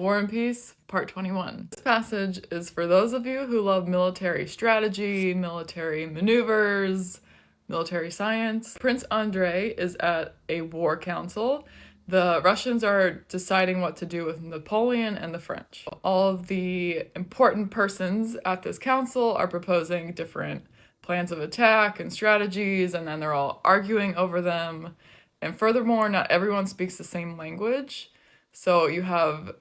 War and Peace, Part 21. This passage is for those of you who love military strategy, military maneuvers, military science. Prince Andrei is at a war council. The Russians are deciding what to do with Napoleon and the French. All of the important persons at this council are proposing different plans of attack and strategies, and then they're all arguing over them. And furthermore, not everyone speaks the same language. So you have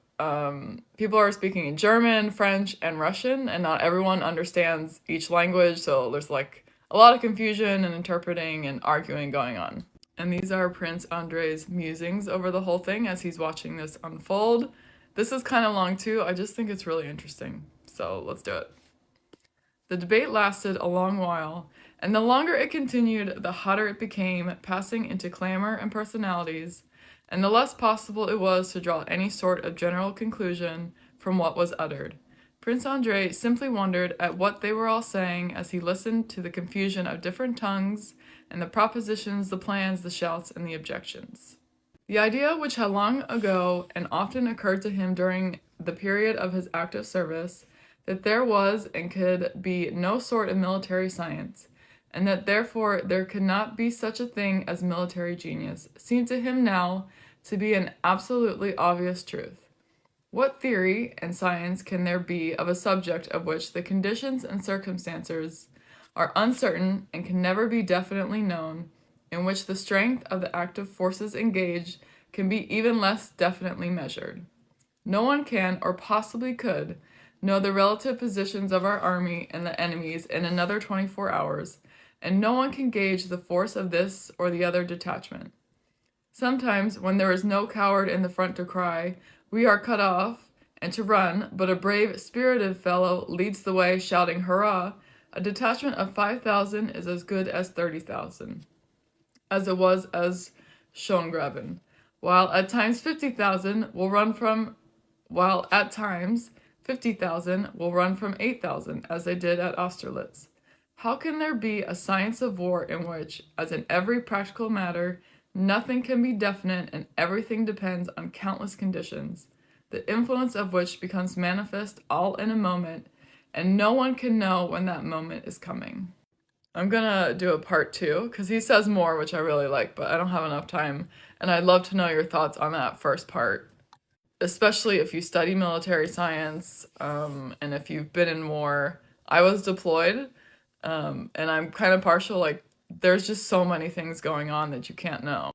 people are speaking in German, French, and Russian, and not everyone understands each language, so there's like a lot of confusion and interpreting and arguing going on. And these are Prince Andrei's musings over the whole thing as he's watching this unfold. This is kind of long too, I just think it's really interesting. So let's do it. The debate lasted a long while, and the longer it continued, the hotter it became, passing into clamor and personalities, and the less possible it was to draw any sort of general conclusion from what was uttered. Prince Andrei simply wondered at what they were all saying as he listened to the confusion of different tongues and the propositions, the plans, the shouts, and the objections. The idea which had long ago and often occurred to him during the period of his active service, that there was and could be no sort of military science, and that therefore there could not be such a thing as military genius, seemed to him now to be an absolutely obvious truth. What theory and science can there be of a subject of which the conditions and circumstances are uncertain and can never be definitely known, in which the strength of the active forces engaged can be even less definitely measured? No one can, or possibly could, know the relative positions of our army and the enemy's in another 24 hours, and no one can gauge the force of this or the other detachment. Sometimes, when there is no coward in the front to cry, "We are cut off," and to run, but a brave, spirited fellow leads the way, shouting "Hurrah!" a detachment of 5,000 is as good as 30,000, as it was as Schongraben, while at times 50,000 will run from 8,000, as they did at Austerlitz. How can there be a science of war in which, as in every practical matter, nothing can be definite and everything depends on countless conditions, the influence of which becomes manifest all in a moment, and no one can know when that moment is coming? I'm gonna do a part 2, because he says more, which I really like, but I don't have enough time, and I'd love to know your thoughts on that first part, especially if you study military science, and if you've been in war. I was deployed, and I'm kind of partial, like, there's just so many things going on that you can't know.